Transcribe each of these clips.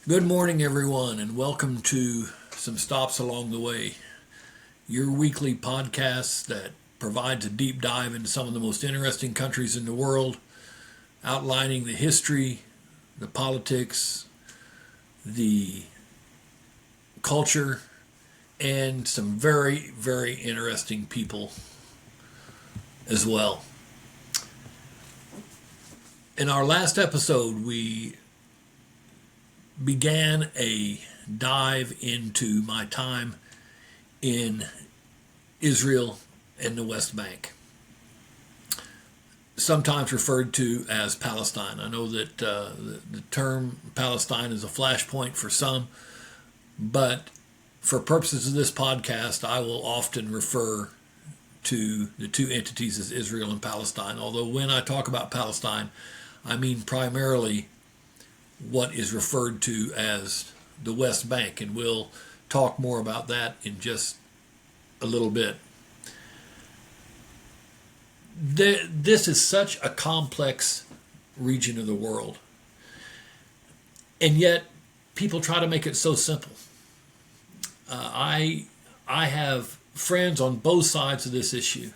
Good morning, everyone, and welcome to Some Stops Along the Way, your weekly podcast that provides a deep dive into some of the most interesting countries in the world, outlining the history, the politics, the culture, and some very, very interesting people as well. In our last episode, we began a dive into my time in Israel and the West Bank, sometimes referred to as Palestine. I know that the term Palestine is a flashpoint for some, but for purposes of this podcast, I will often refer to the two entities as Israel and Palestine, although when I talk about Palestine, I mean primarily what is referred to as the West Bank, and we'll talk more about that in just a little bit. This is such a complex region of the world, and yet people try to make it so simple. I have friends on both sides of this issue,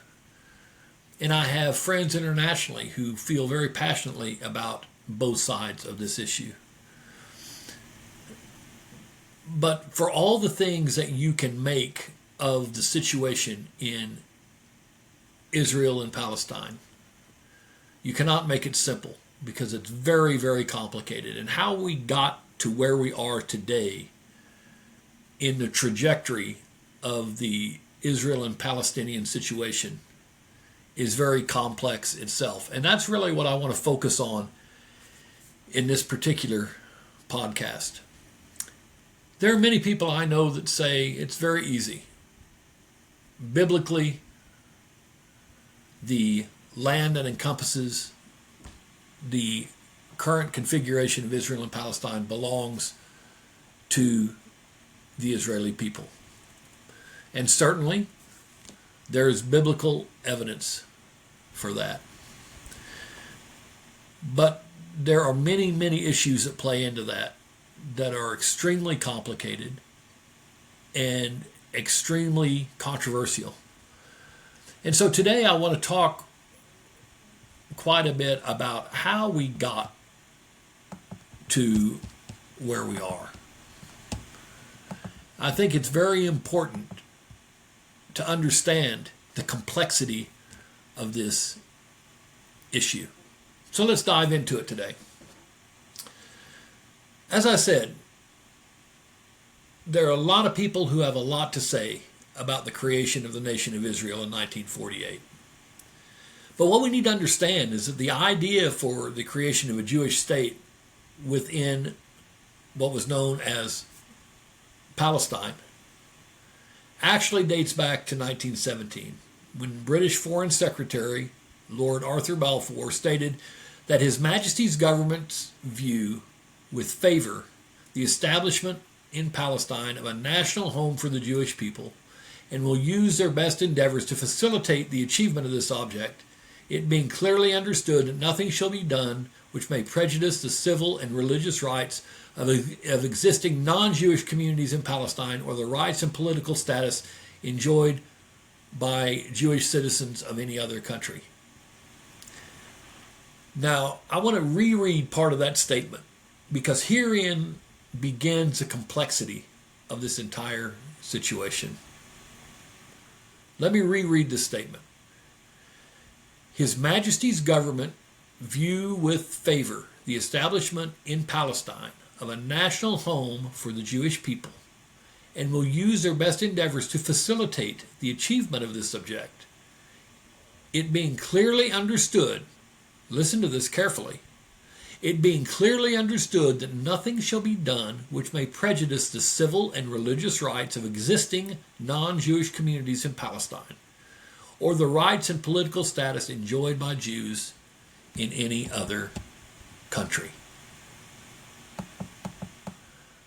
and I have friends internationally who feel very passionately about both sides of this issue. But for all the things that you can make of the situation in Israel and Palestine, you cannot make it simple because it's very, very complicated. And how we got to where we are today in the trajectory of the Israel and Palestinian situation is very complex itself. And that's really what I want to focus on in this particular podcast. There are many people I know that say it's very easy. Biblically, the land that encompasses the current configuration of Israel and Palestine belongs to the Israeli people. And certainly, there is biblical evidence for that. But there are many, many issues that play into that are extremely complicated and extremely controversial. And so today I want to talk quite a bit about how we got to where we are. I think it's very important to understand the complexity of this issue. So let's dive into it today. As I said, there are a lot of people who have a lot to say about the creation of the nation of Israel in 1948. But what we need to understand is that the idea for the creation of a Jewish state within what was known as Palestine actually dates back to 1917, when British Foreign Secretary Lord Arthur Balfour stated that His Majesty's government's view with favor the establishment in Palestine of a national home for the Jewish people, and will use their best endeavors to facilitate the achievement of this object, it being clearly understood that nothing shall be done which may prejudice the civil and religious rights of existing non-Jewish communities in Palestine, or the rights and political status enjoyed by Jewish citizens of any other country. Now, I want to reread part of that statement, because herein begins the complexity of this entire situation. Let me reread this statement. His Majesty's government view with favor the establishment in Palestine of a national home for the Jewish people, and will use their best endeavors to facilitate the achievement of this object. It being clearly understood, listen to this carefully, it being clearly understood that nothing shall be done which may prejudice the civil and religious rights of existing non-Jewish communities in Palestine, or the rights and political status enjoyed by Jews in any other country.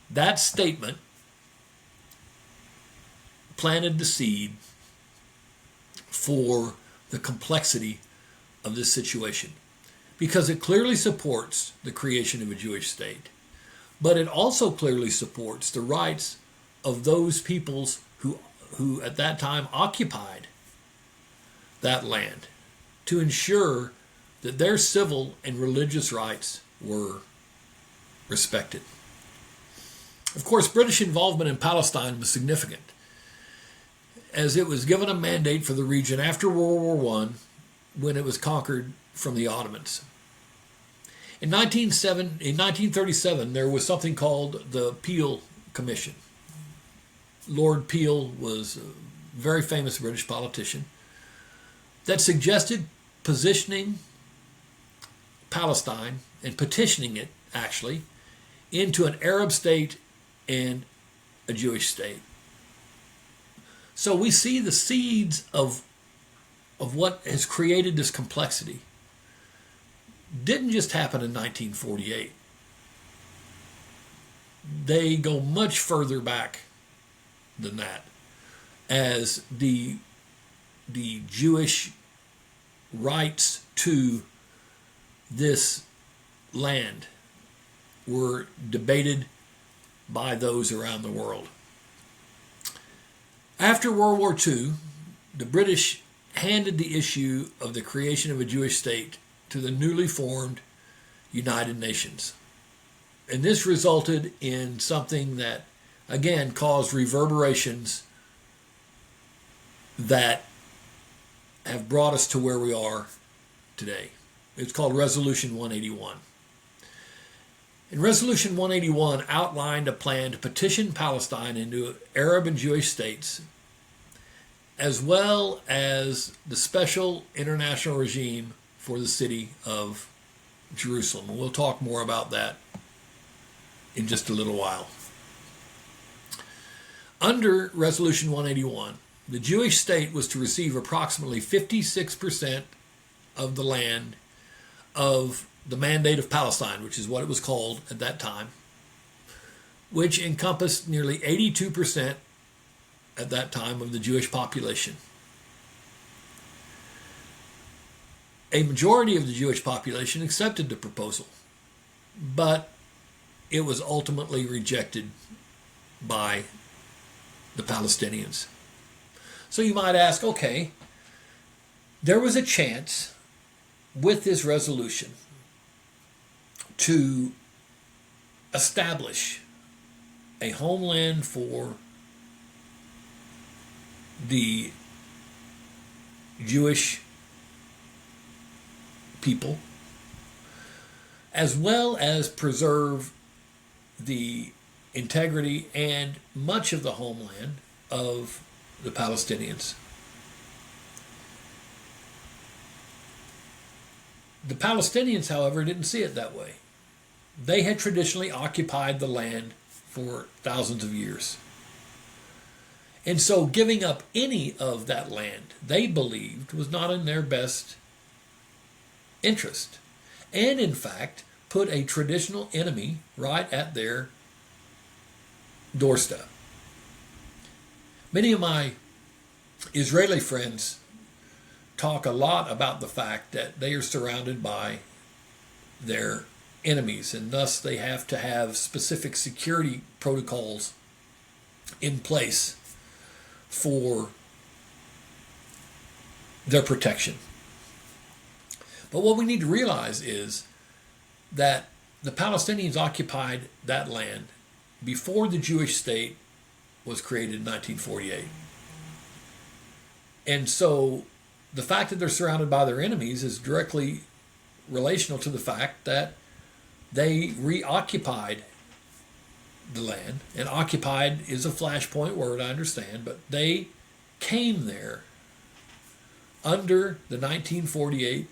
That statement planted the seed for the complexity of this situation, because it clearly supports the creation of a Jewish state. But it also clearly supports the rights of those peoples who at that time occupied that land to ensure that their civil and religious rights were respected. Of course, British involvement in Palestine was significant, as it was given a mandate for the region after World War I when it was conquered from the Ottomans. In 1937, there was something called the Peel Commission. Lord Peel was a very famous British politician that suggested positioning Palestine and petitioning it, actually, into an Arab state and a Jewish state. So we see the seeds of what has created this complexity didn't just happen in 1948. They go much further back than that, as the Jewish rights to this land were debated by those around the world. After World War II, the British handed the issue of the creation of a Jewish state to the newly formed United Nations. And this resulted in something that, again, caused reverberations that have brought us to where we are today. It's called Resolution 181. And Resolution 181 outlined a plan to petition Palestine into Arab and Jewish states, as well as the special international regime for the city of Jerusalem. And we'll talk more about that in just a little while. Under Resolution 181, the Jewish state was to receive approximately 56% of the land of the Mandate of Palestine, which is what it was called at that time, which encompassed nearly 82% at that time of the Jewish population. A majority of the Jewish population accepted the proposal, but it was ultimately rejected by the Palestinians. So you might ask, okay, there was a chance with this resolution to establish a homeland for the Jewish people, as well as preserve the integrity and much of the homeland of the Palestinians. The Palestinians, however, didn't see it that way. They had traditionally occupied the land for thousands of years. And so giving up any of that land, they believed, was not in their best interest. And in fact, put a traditional enemy right at their doorstep. Many of my Israeli friends talk a lot about the fact that they are surrounded by their enemies, and thus they have to have specific security protocols in place for their protection. But what we need to realize is that the Palestinians occupied that land before the Jewish state was created in 1948. And so the fact that they're surrounded by their enemies is directly relational to the fact that they reoccupied the land. And occupied is a flashpoint word, I understand, but they came there under the 1948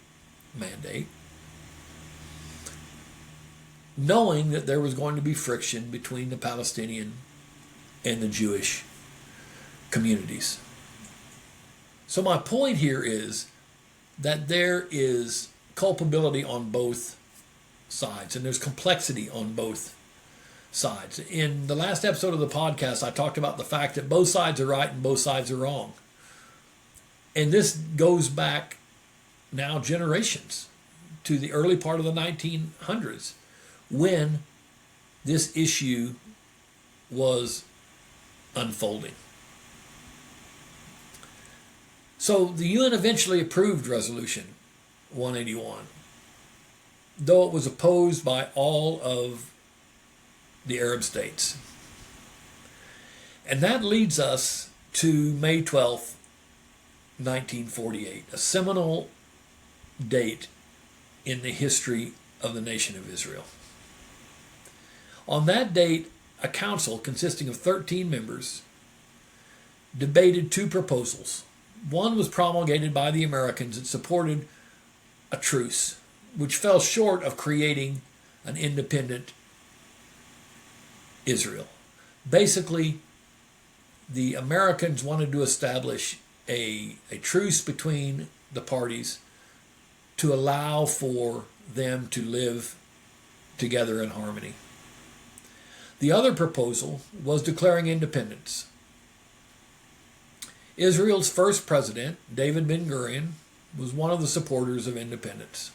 mandate, knowing that there was going to be friction between the Palestinian and the Jewish communities. So my point here is that there is culpability on both sides, and there's complexity on both sides. In the last episode of the podcast, I talked about the fact that both sides are right and both sides are wrong. And this goes back now generations to the early part of the 1900s, when this issue was unfolding. So the UN eventually approved Resolution 181, though it was opposed by all of the Arab states. And that leads us to May 12th, 1948, a seminal date in the history of the nation of Israel. On that date, a council consisting of 13 members debated two proposals. One was promulgated by the Americans that supported a truce, which fell short of creating an independent Israel. Basically, the Americans wanted to establish a truce between the parties to allow for them to live together in harmony. The other proposal was declaring independence. Israel's first president, David Ben-Gurion, was one of the supporters of independence.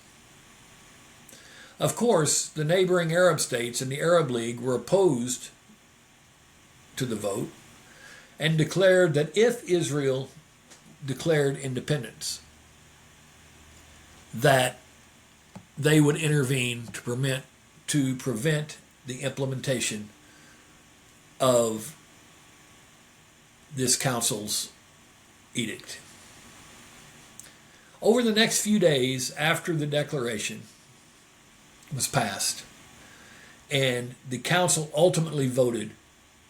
Of course, the neighboring Arab states and the Arab League were opposed to the vote and declared that if Israel declared independence, that they would intervene to prevent the implementation of this council's edict. Over the next few days after the declaration was passed, and the council ultimately voted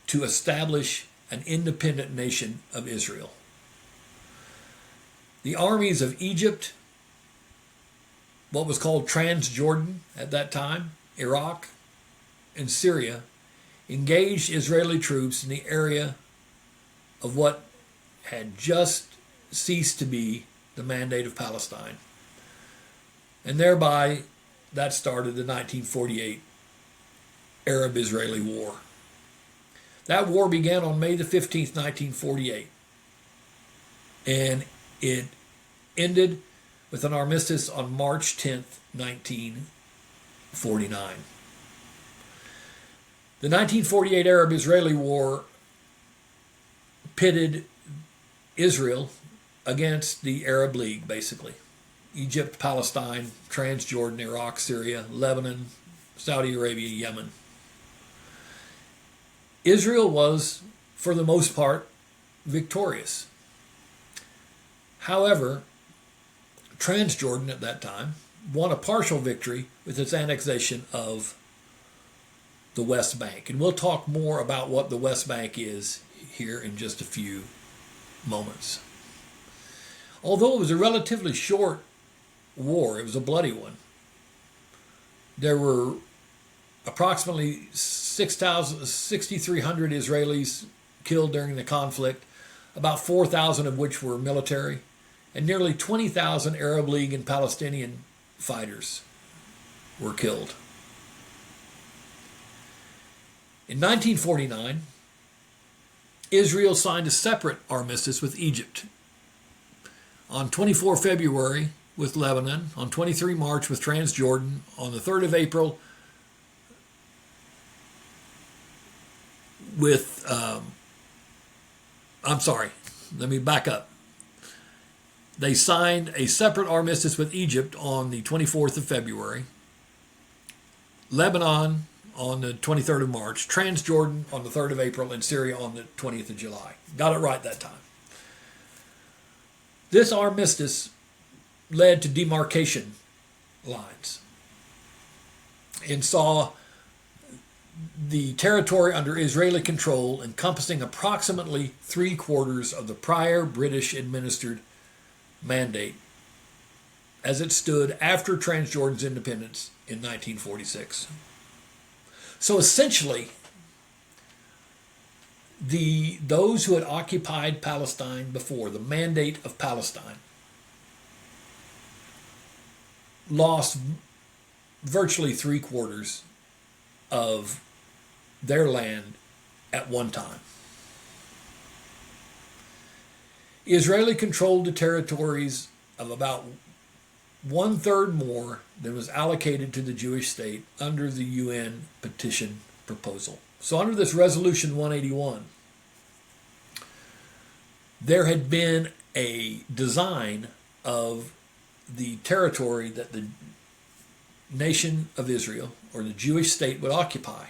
to establish an independent nation of Israel, the armies of Egypt, what was called Transjordan at that time, Iraq, and Syria, engaged Israeli troops in the area of what had just ceased to be the Mandate of Palestine. And thereby, that started the 1948 Arab-Israeli War. That war began on May the 15th, 1948. And it ended with an armistice on March 10th, 1949. The 1948 Arab-Israeli War pitted Israel against the Arab League, basically. Egypt, Palestine, Transjordan, Iraq, Syria, Lebanon, Saudi Arabia, Yemen. Israel was, for the most part, victorious. However, Transjordan at that time won a partial victory with its annexation of the West Bank. And we'll talk more about what the West Bank is here in just a few moments. Although it was a relatively short war, it was a bloody one. There were approximately 6,300 Israelis killed during the conflict, about 4,000 of which were military, and nearly 20,000 Arab League and Palestinian fighters were killed. In 1949, Israel signed a separate armistice with Egypt. On 24 February with Lebanon, on 23 March with Transjordan, on the 3rd of April with, let me back up. They signed a separate armistice with Egypt on the 24th of February, Lebanon on the 23rd of March, Transjordan on the 3rd of April, and Syria on the 20th of July. Got it right that time. This armistice led to demarcation lines and saw the territory under Israeli control encompassing approximately 3/4 of the prior British-administered mandate as it stood after Transjordan's independence in 1946. So essentially, those who had occupied Palestine before, the Mandate of Palestine, lost virtually 3/4 of their land at one time. Israeli controlled the territories of about 1/3 more than was allocated to the Jewish state under the UN petition proposal. So under this Resolution 181, there had been a design of the territory that the nation of Israel, or the Jewish state, would occupy.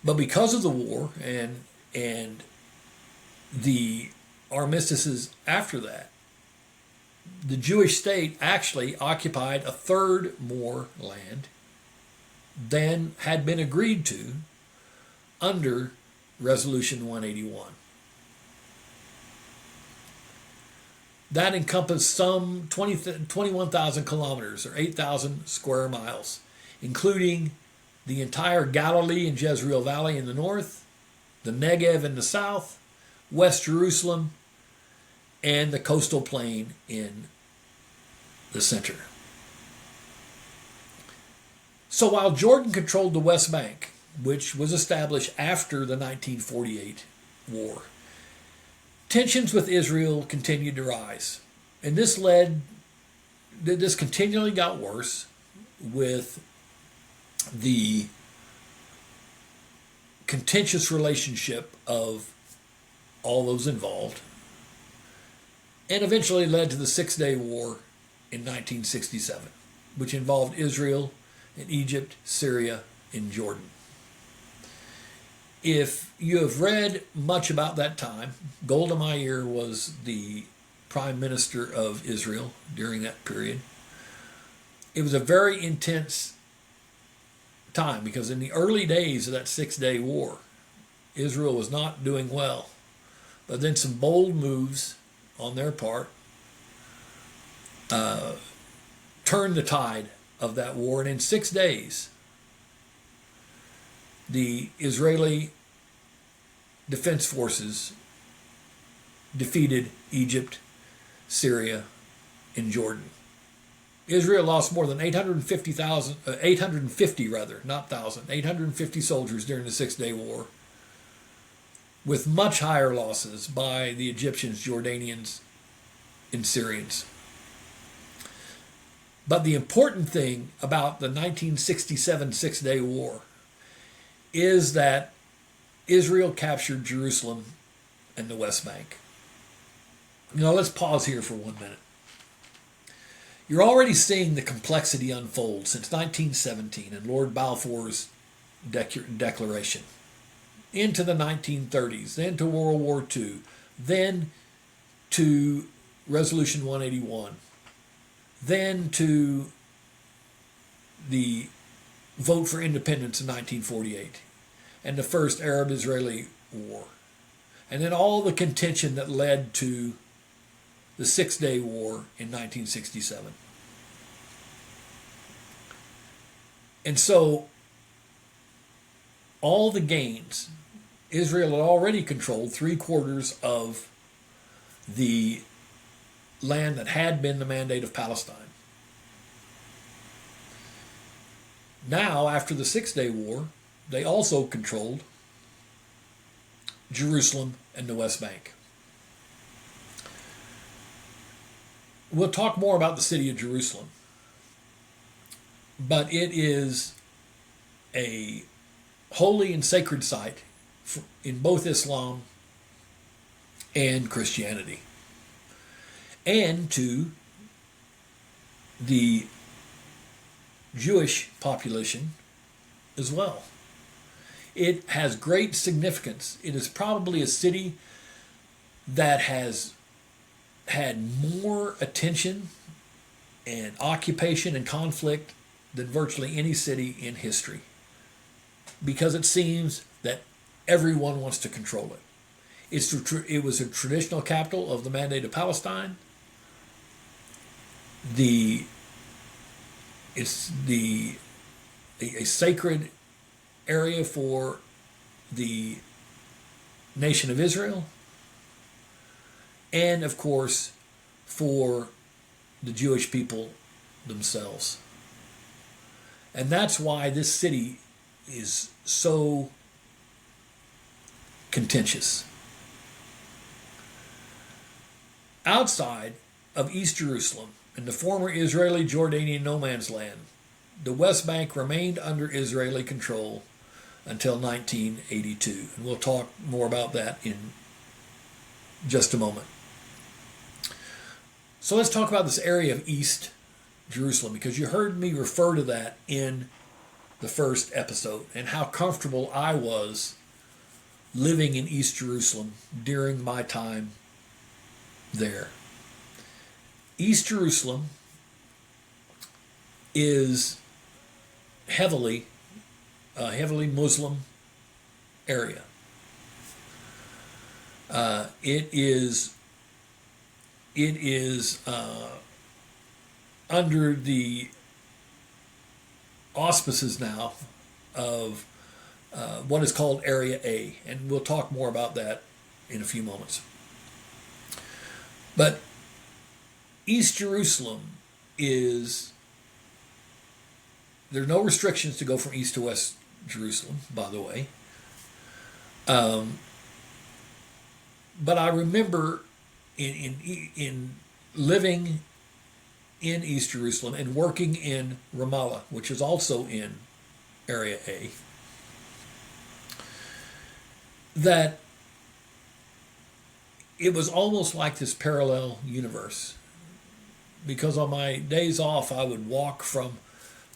But because of the war and the armistices after that, the Jewish state actually occupied a third more land than had been agreed to under Resolution 181. That encompassed some 21,000 kilometers, or 8,000 square miles, including the entire Galilee and Jezreel Valley in the north, the Negev in the south, West Jerusalem, and the coastal plain in the center. So while Jordan controlled the West Bank, which was established after the 1948 war, tensions with Israel continued to rise. And this continually got worse with the contentious relationship of all those involved, and eventually led to the Six-Day War in 1967, which involved Israel and Egypt, Syria, and Jordan. If you have read much about that time, Golda Meir was the prime minister of Israel during that period. It was a very intense time because in the early days of that Six-Day War, Israel was not doing well. But then some bold moves on their part turned the tide of that war. And in 6 days, the Israeli Defense Forces defeated Egypt, Syria, and Jordan. Israel lost more than 850 soldiers during the Six-Day War, with much higher losses by the Egyptians, Jordanians, and Syrians. But the important thing about the 1967 Six-Day War is that Israel captured Jerusalem and the West Bank. Now let's pause here for 1 minute. You're already seeing the complexity unfold since 1917 and Lord Balfour's declaration, into the 1930s, then to World War II, then to Resolution 181, then to the vote for independence in 1948, and the first Arab-Israeli war, and then all the contention that led to the Six-Day War in 1967. And so all the gains, Israel had already controlled 3/4 of the land that had been the Mandate of Palestine. Now, after the Six-Day War, they also controlled Jerusalem and the West Bank. We'll talk more about the city of Jerusalem, but it is a holy and sacred site in both Islam and Christianity, and to the Jewish population as well. It has great significance. It is probably a city that has had more attention and occupation and conflict than virtually any city in history, because it seems that everyone wants to control it. It was a traditional capital of the Mandate of Palestine. It's a sacred area for the nation of Israel, and of course for the Jewish people themselves. And that's why this city is so contentious. Outside of East Jerusalem, in the former Israeli-Jordanian no man's land, the West Bank remained under Israeli control until 1982. And we'll talk more about that in just a moment. So let's talk about this area of East Jerusalem, because you heard me refer to that in the first episode and how comfortable I was living in East Jerusalem during my time there. East Jerusalem is heavily Muslim area. It is under the auspices now of what is called Area A, and we'll talk more about that in a few moments. But East Jerusalem there's no restrictions to go from East to West Jerusalem, by the way. But I remember in living in East Jerusalem and working in Ramallah, which is also in Area A, that it was almost like this parallel universe. Because on my days off, I would walk from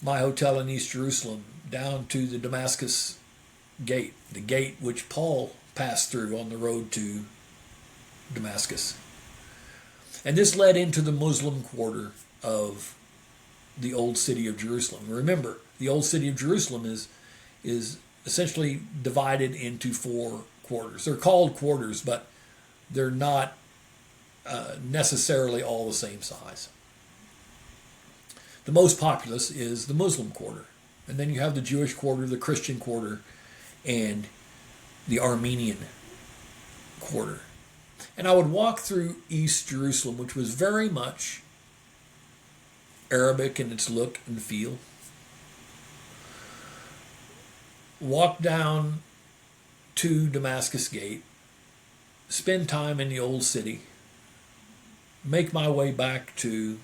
my hotel in East Jerusalem down to the Damascus gate, the gate which Paul passed through on the road to Damascus. And this led into the Muslim quarter of the old city of Jerusalem. Remember, the old city of Jerusalem is essentially divided into 4 quarters. They're called quarters, but they're not necessarily all the same size. The most populous is the Muslim quarter. And then you have the Jewish quarter, the Christian quarter, and the Armenian quarter. And I would walk through East Jerusalem, which was very much Arabic in its look and feel. Walk down to Damascus Gate, spend time in the old city, make my way back to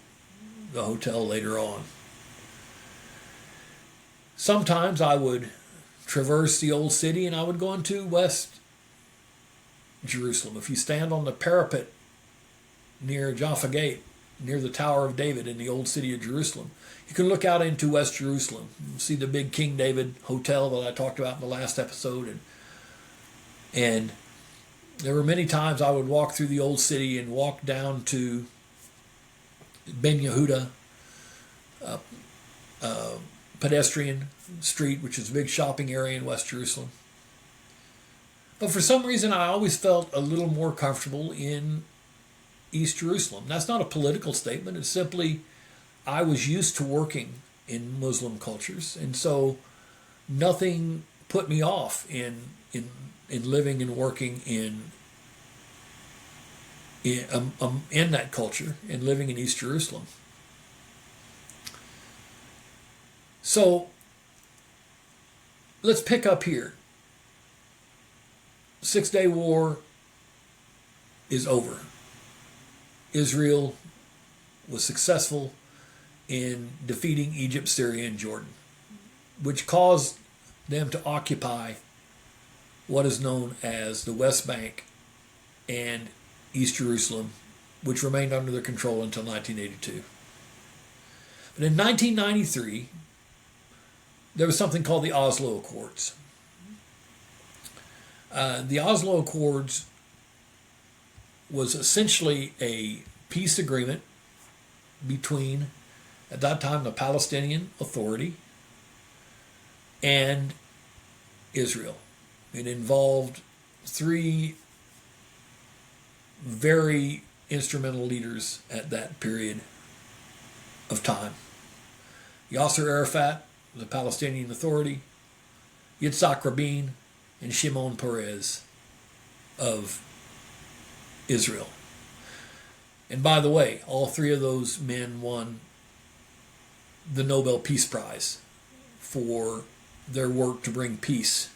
the hotel later on. Sometimes I would traverse the old city and I would go into West Jerusalem. If you stand on the parapet near Jaffa Gate, near the Tower of David in the old city of Jerusalem, you can look out into West Jerusalem. You see the big King David Hotel that I talked about in the last episode. And there were many times I would walk through the old city and walk down to Ben Yehuda, pedestrian street, which is a big shopping area in West Jerusalem. But for some reason, I always felt a little more comfortable in East Jerusalem. That's not a political statement. It's simply I was used to working in Muslim cultures, and so nothing put me off in living and working in that culture and living in East Jerusalem. So let's pick up here. 6-Day War is over. Israel was successful in defeating Egypt, Syria, and Jordan, which caused them to occupy what is known as the West Bank and East Jerusalem, which remained under their control until 1982. But in 1993, there was something called the Oslo Accords. The Oslo Accords was essentially a peace agreement between, at that time, the Palestinian Authority and Israel. It involved 3 very instrumental leaders at that period of time. Yasser Arafat, the Palestinian Authority, Yitzhak Rabin, and Shimon Peres of Israel. And by the way, all 3 of those men won the Nobel Peace Prize for their work to bring peace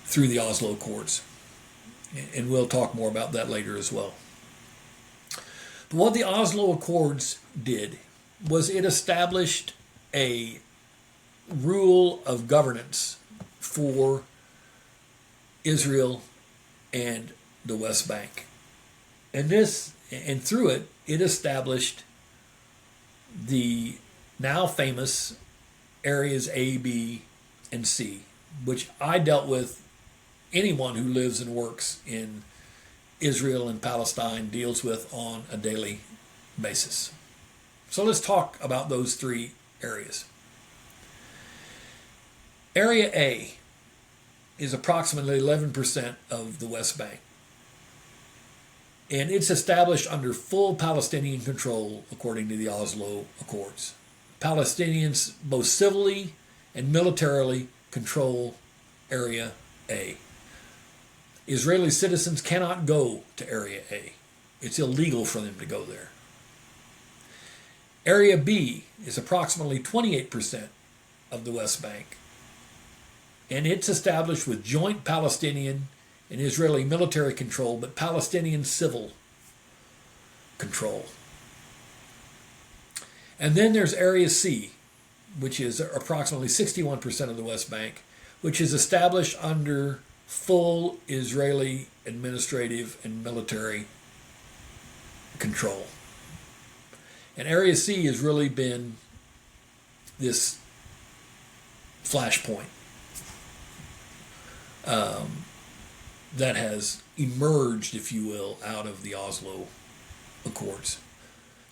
through the Oslo Accords. And we'll talk more about that later as well. But what the Oslo Accords did was it established a rule of governance for Israel and the West Bank. And through it, it established the now famous areas A, B, and C, which I dealt with. Anyone who lives and works in Israel and Palestine deals with on a daily basis. So let's talk about those three areas. Area A is approximately 11% of the West Bank, and it's established under full Palestinian control according to the Oslo Accords. Palestinians both civilly and militarily control Area A. Israeli citizens cannot go to Area A. It's illegal for them to go there. Area B is approximately 28% of the West Bank, and it's established with joint Palestinian and Israeli military control, but Palestinian civil control. And then there's Area C, which is approximately 61% of the West Bank, which is established under full Israeli administrative and military control. And Area C has really been this flashpoint that has emerged, if you will, out of the Oslo Accords.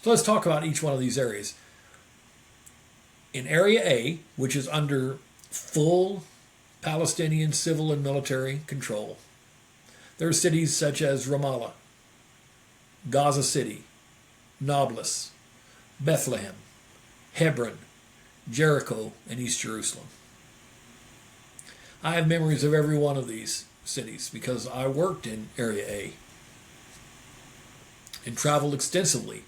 So let's talk about each one of these areas. In Area A, which is under full Palestinian civil and military control, there are cities such as Ramallah, Gaza City, Nablus, Bethlehem, Hebron, Jericho, and East Jerusalem. I have memories of every one of these cities because I worked in Area A and traveled extensively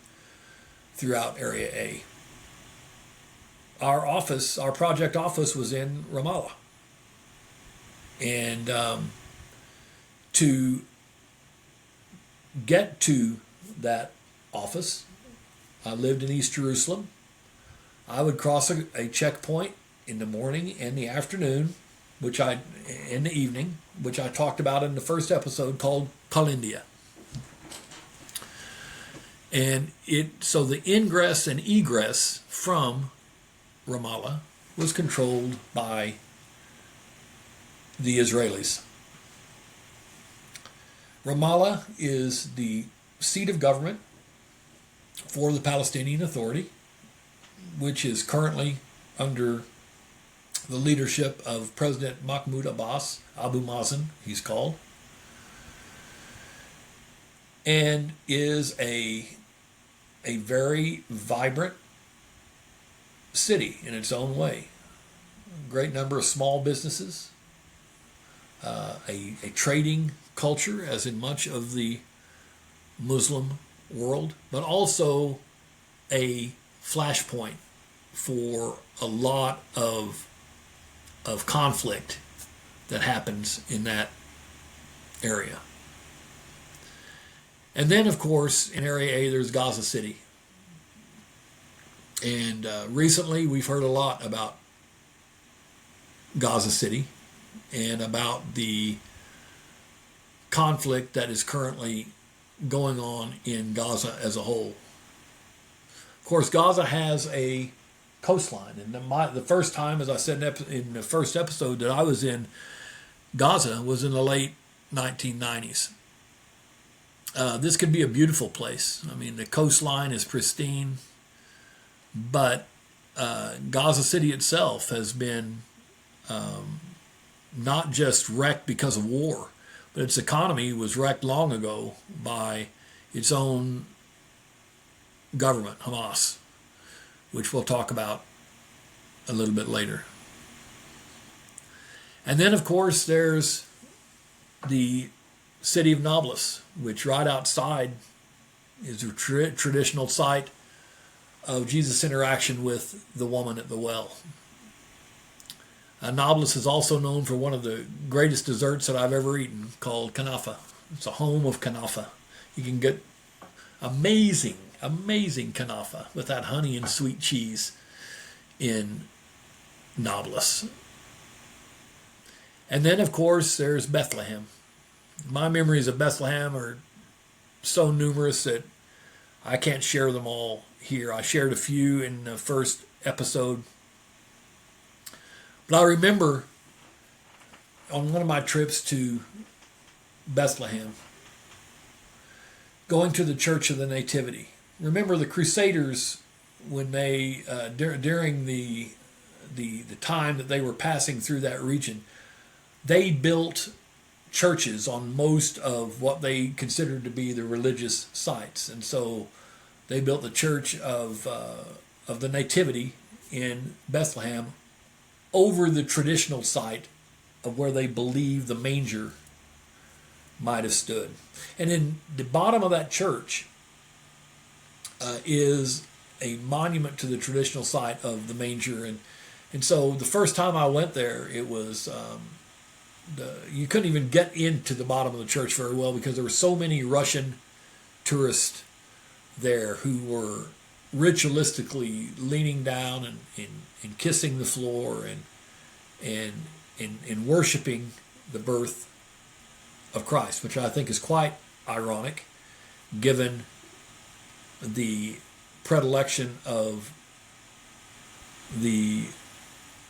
throughout Area A. Our project office was in Ramallah. And to get to that office, I lived in East Jerusalem. I would cross a checkpoint in the morning and the afternoon, in the evening, which I talked about in the first episode, called Palindia. And so the ingress and egress from Ramallah was controlled by the Israelis. Ramallah is the seat of government for the Palestinian Authority, which is currently under the leadership of President Mahmoud Abbas, Abu Mazen, he's called, and is a very vibrant city in its own way. A great number of small businesses, a trading culture, as in much of the Muslim world, but also a flashpoint for a lot of conflict that happens in that area. And then, of course, in Area A, there's Gaza City. And recently, we've heard a lot about Gaza City and about the conflict that is currently going on in Gaza as a whole. Of course, Gaza has a coastline. And the first time, as I said in the first episode, that I was in Gaza was in the late 1990s. This could be a beautiful place. I mean, the coastline is pristine, but Gaza City itself has been not just wrecked because of war, but its economy was wrecked long ago by its own government, Hamas, which we'll talk about a little bit later. And then, of course, there's the city of Nablus, which right outside is a traditional site of Jesus' interaction with the woman at the well. Nablus is also known for one of the greatest desserts that I've ever eaten, called kanafa. It's a home of kanafa. You can get amazing kanafa with that honey and sweet cheese. in Nablus. And then, of course, there's Bethlehem. My memories of Bethlehem are so numerous that I can't share them all here. I shared a few in the first episode. But I remember on one of my trips to Bethlehem, going to the Church of the Nativity. Remember the Crusaders, when they during the time that they were passing through that region, they built churches on most of what they considered to be the religious sites, and so they built the Church of the Nativity in Bethlehem over the traditional site of where they believed the manger might have stood. And in the bottom of that church is a monument to the traditional site of the manger. And so the first time I went there, it was you couldn't even get into the bottom of the church very well because there were so many Russian tourists there who were ritualistically leaning down and kissing the floor and worshiping the birth of Christ, which I think is quite ironic given the predilection of the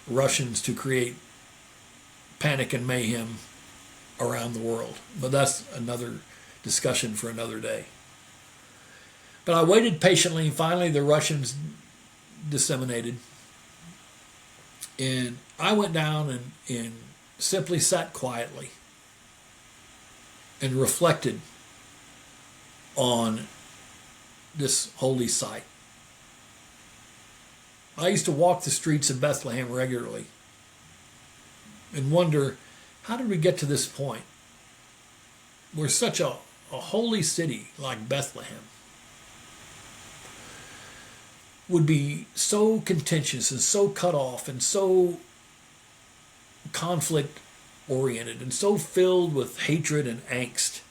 Russians to create panic and mayhem around the world. But that's another discussion for another day. But I waited patiently, and finally the Russians disseminated. And I went down and simply sat quietly and reflected on this holy site. I used to walk the streets of Bethlehem regularly and wonder, how did we get to this point where such a holy city like Bethlehem would be so contentious and so cut off and so conflict oriented and so filled with hatred and angst,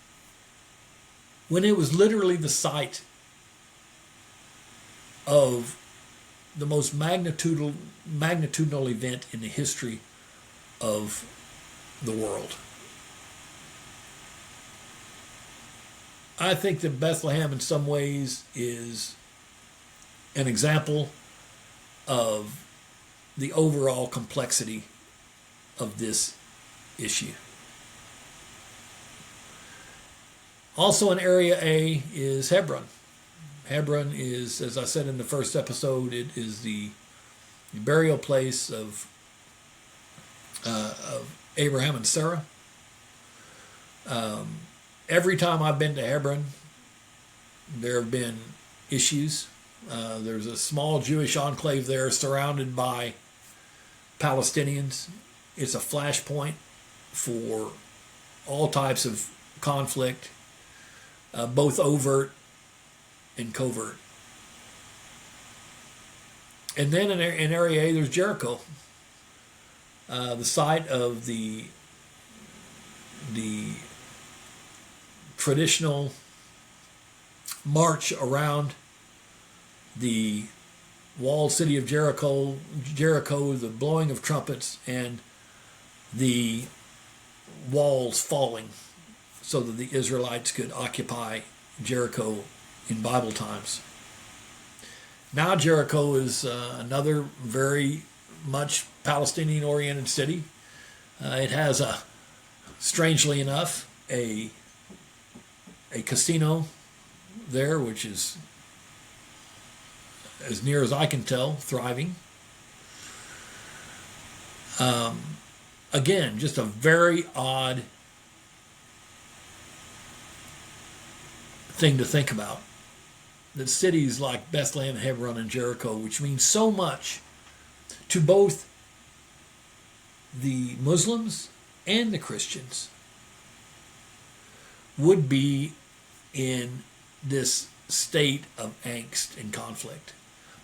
when it was literally the site of the most magnitudinal event in the history of the world. I think that Bethlehem in some ways is an example of the overall complexity of this issue. Also in Area A is Hebron. Hebron is, as I said in the first episode, it is the burial place of Abraham and Sarah. Every time I've been to Hebron, there have been issues. There's a small Jewish enclave there surrounded by Palestinians. It's a flashpoint for all types of conflict, both overt and covert. And then in Area A, there's Jericho, the site of the traditional march around the walled city of Jericho, the blowing of trumpets, and the walls falling so that the Israelites could occupy Jericho in Bible times. Now Jericho is another very much Palestinian-oriented city. It has, strangely enough, a casino there, which is, as near as I can tell, thriving. Again, just a very odd thing to think about. That cities like Bethlehem, Hebron, and Jericho, which mean so much to both the Muslims and the Christians, would be in this state of angst and conflict.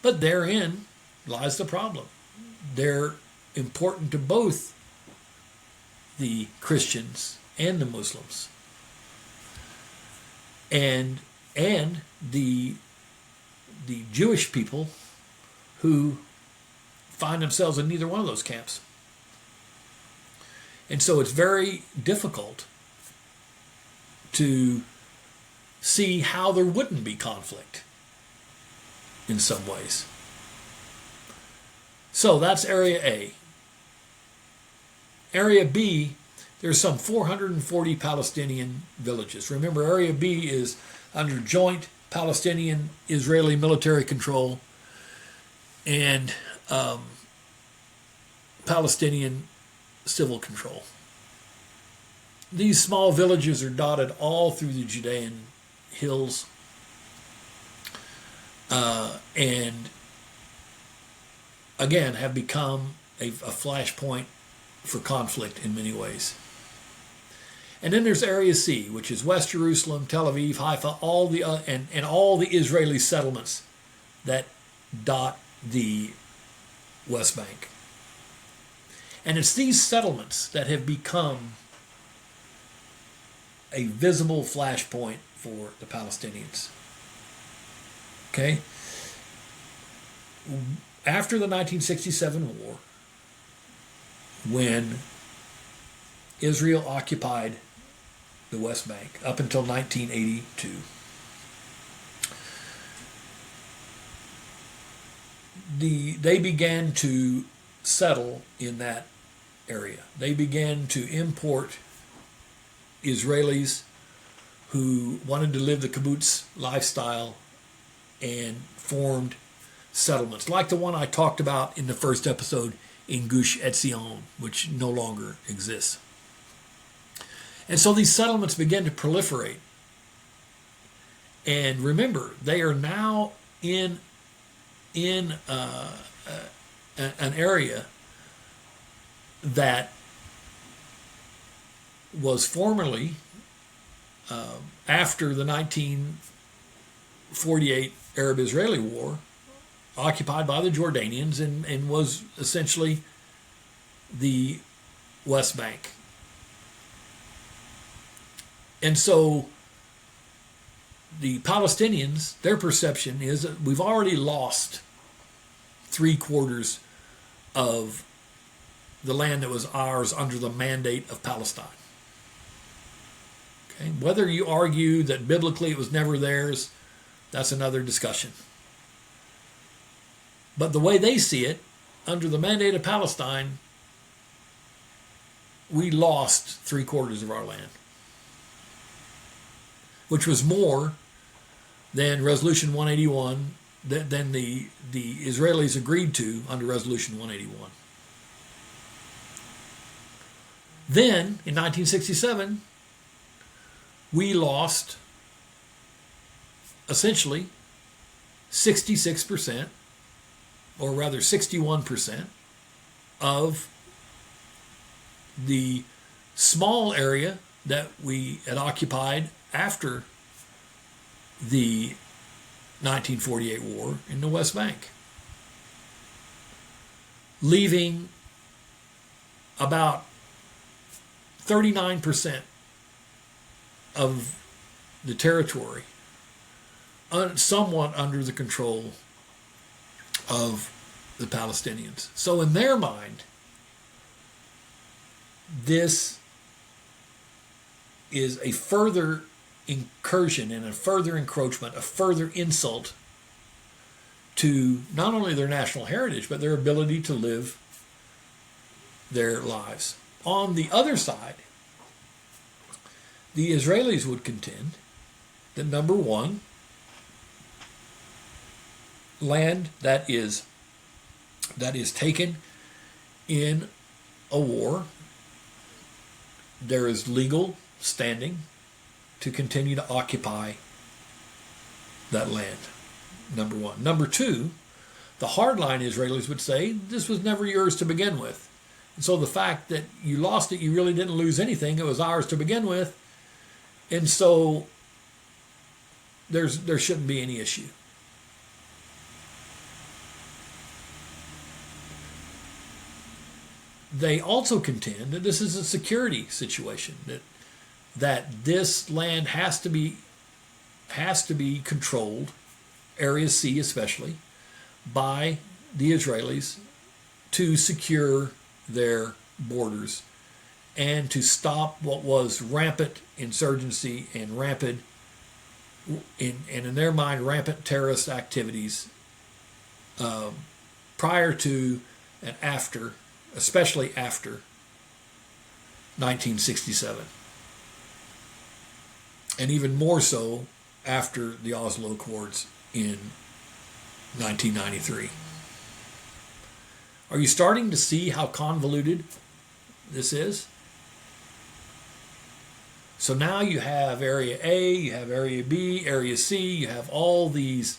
But therein lies the problem. They're important to both the Christians and the Muslims. And the Jewish people who find themselves in neither one of those camps. And so it's very difficult to see how there wouldn't be conflict in some ways. So that's Area A. Area B, there's some 440 Palestinian villages. Remember, Area B is under joint Palestinian-Israeli military control and Palestinian civil control. These small villages are dotted all through the Judean hills and again have become a flashpoint for conflict in many ways. And then there's Area C, which is West Jerusalem, Tel Aviv, Haifa, all the and all the Israeli settlements that dot the West Bank. And it's these settlements that have become a visible flashpoint for the Palestinians. Okay? After the 1967 war, when Israel occupied the West Bank up until 1982, they began to settle in that area. They began to import Israelis who wanted to live the kibbutz lifestyle and formed settlements, like the one I talked about in the first episode in Gush Etzion, which no longer exists. And so these settlements began to proliferate. And remember, they are now in an area that was formerly, after the 1948 Arab-Israeli War, occupied by the Jordanians and was essentially the West Bank. And so the Palestinians, their perception is that we've already lost 3/4 of the land that was ours under the mandate of Palestine. Okay? Whether you argue that biblically it was never theirs, that's another discussion. But the way they see it, under the mandate of Palestine, we lost 3/4 of our land, which was more than Resolution 181, than the Israelis agreed to under Resolution 181. Then, in 1967, we lost essentially 66%, or rather 61%, of the small area that we had occupied after the 1948 war in the West Bank, leaving about 39% of the territory somewhat under the control of the Palestinians. So in their mind, this is a further incursion and a further encroachment, a further insult to not only their national heritage, but their ability to live their lives. On the other side, the Israelis would contend that, number one, land that is taken in a war, there is legal standing to continue to occupy that land, number one. Number two, the hardline Israelis would say this was never yours to begin with. And so the fact that you lost it, you really didn't lose anything. It was ours to begin with. And so there shouldn't be any issue. They also contend that this is a security situation, that this land has to be controlled, Area C especially, by the Israelis to secure their borders and to stop what was rampant insurgency and in their mind, rampant terrorist activities prior to and after, especially after 1967. And even more so after the Oslo Accords in 1993. Are you starting to see how convoluted this is? So now you have Area A, you have Area B, Area C, you have all these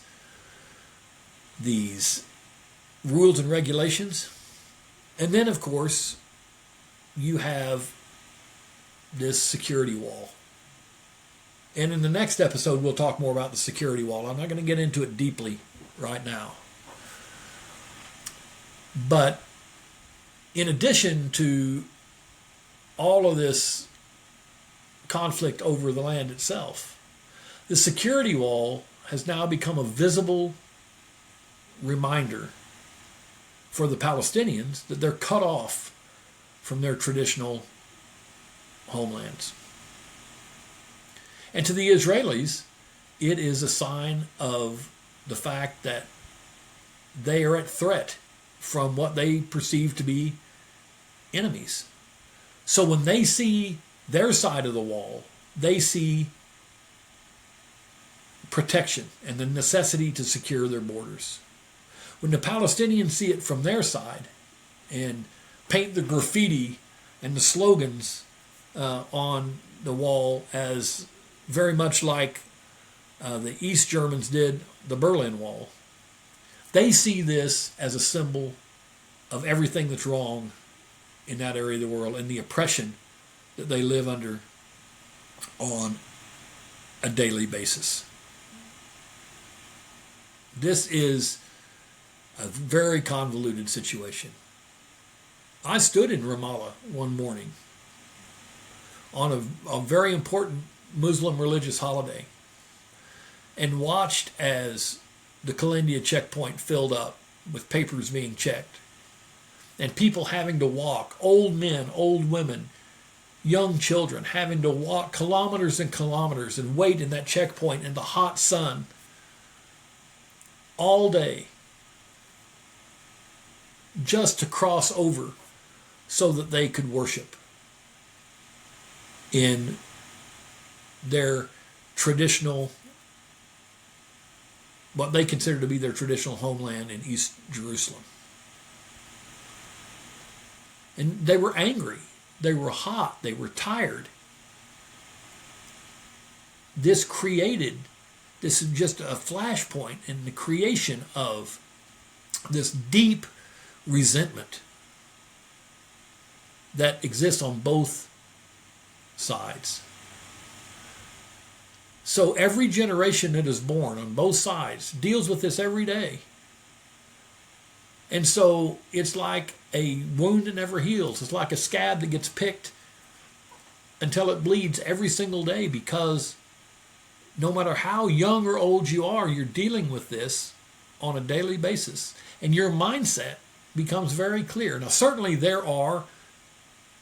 rules and regulations. And then, of course, you have this security wall. And in the next episode, we'll talk more about the security wall. I'm not going to get into it deeply right now. But in addition to all of this conflict over the land itself, the security wall has now become a visible reminder for the Palestinians that they're cut off from their traditional homelands. And to the Israelis, it is a sign of the fact that they are at threat from what they perceive to be enemies. So when they see their side of the wall, they see protection and the necessity to secure their borders. When the Palestinians see it from their side and paint the graffiti and the slogans on the wall as very much like the East Germans did the Berlin Wall, they see this as a symbol of everything that's wrong in that area of the world and the oppression that they live under on a daily basis. This is a very convoluted situation. I stood in Ramallah one morning on a very important Muslim religious holiday and watched as the Kalindia checkpoint filled up with papers being checked and people having to walk, old men, old women, young children having to walk kilometers and kilometers and wait in that checkpoint in the hot sun all day just to cross over so that they could worship in their traditional, what they consider to be their traditional homeland in East Jerusalem. And they were angry. They were hot. They were tired. This is just a flashpoint in the creation of this deep resentment that exists on both sides. So every generation that is born on both sides deals with this every day. And so it's like a wound that never heals. It's like a scab that gets picked until it bleeds every single day, because no matter how young or old you are, you're dealing with this on a daily basis. And your mindset becomes very clear. Now, certainly there are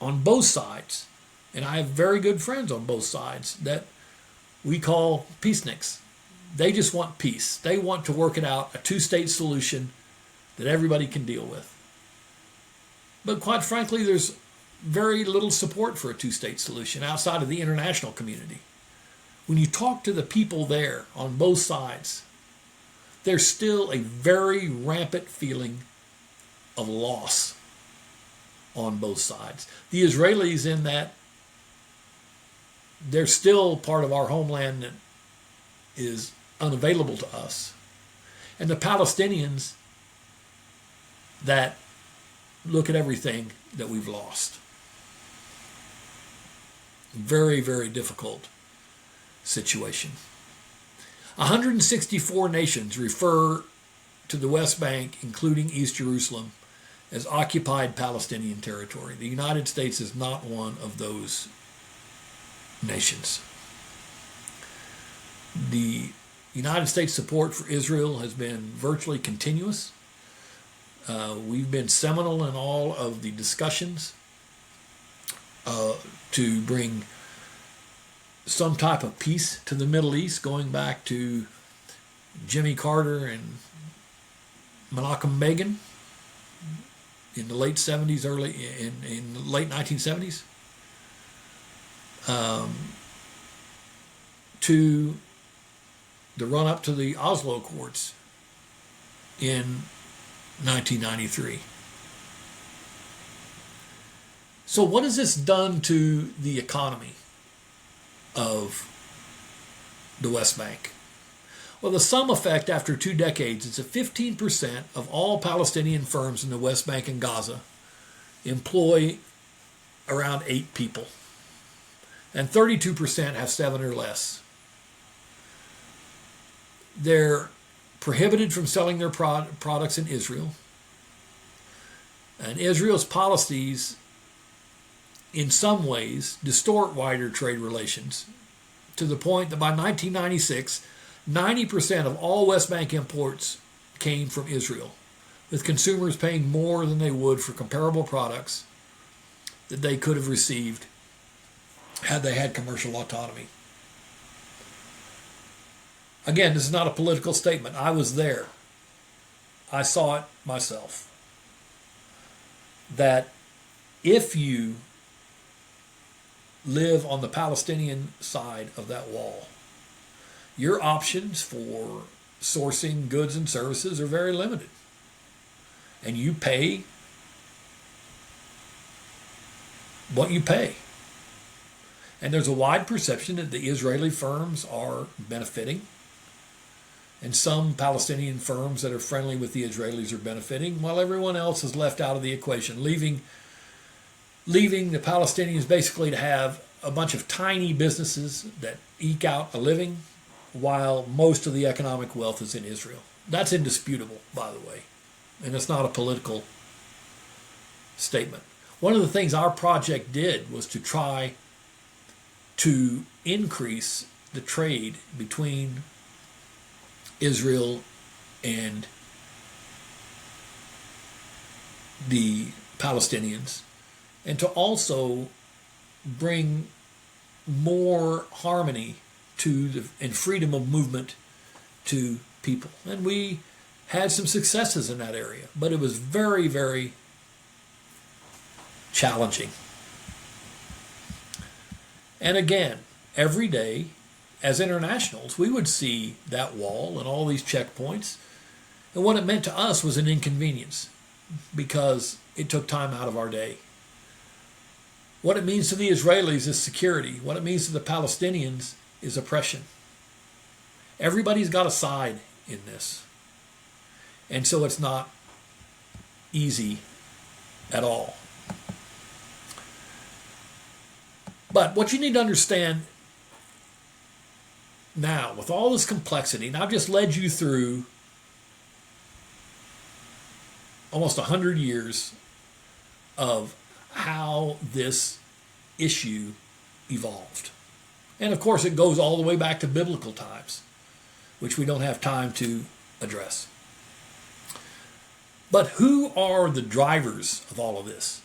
on both sides, and I have very good friends on both sides that we call peaceniks. They just want peace. They want to work it out, a two-state solution that everybody can deal with. But quite frankly, there's very little support for a two-state solution outside of the international community. When you talk to the people there on both sides, there's still a very rampant feeling of loss on both sides. The Israelis, in that they're still part of our homeland that is unavailable to us. And the Palestinians that look at everything that we've lost. Very, very difficult situation. 164 nations refer to the West Bank, including East Jerusalem, as occupied Palestinian territory. The United States is not one of those nations. The United States support for Israel has been virtually continuous. We've been seminal in all of the discussions to bring some type of peace to the Middle East, going back to Jimmy Carter and Menachem Begin in the late 70s, in the late 1970s, to the run-up to the Oslo Accords in 1993. So what has this done to the economy of the West Bank? Well, the sum effect after 2 decades is that 15% of all Palestinian firms in the West Bank and Gaza employ around 8 people, and 32% have 7 or less. They're prohibited from selling their products in Israel, and Israel's policies in some ways distort wider trade relations to the point that by 1996, 90% of all West Bank imports came from Israel, with consumers paying more than they would for comparable products that they could have received had they had commercial autonomy. Again, this is not a political statement. I was there. I saw it myself. That if you live on the Palestinian side of that wall, your options for sourcing goods and services are very limited. And you pay what you pay. And there's a wide perception that the Israeli firms are benefiting, and some Palestinian firms that are friendly with the Israelis are benefiting, while everyone else is left out of the equation, leaving the Palestinians basically to have a bunch of tiny businesses that eke out a living, while most of the economic wealth is in Israel. That's indisputable, by the way, and it's not a political statement. One of the things our project did was to try to increase the trade between Israel and the Palestinians, and to also bring more harmony to and freedom of movement to people. And we had some successes in that area, but it was very, very challenging. And again, every day, as internationals, we would see that wall and all these checkpoints, and what it meant to us was an inconvenience because it took time out of our day. What it means to the Israelis is security. What it means to the Palestinians is oppression. Everybody's got a side in this. And so it's not easy at all. But what you need to understand now, with all this complexity, and I've just led you through almost 100 years of how this issue evolved. And of course, it goes all the way back to biblical times, which we don't have time to address. But who are the drivers of all of this?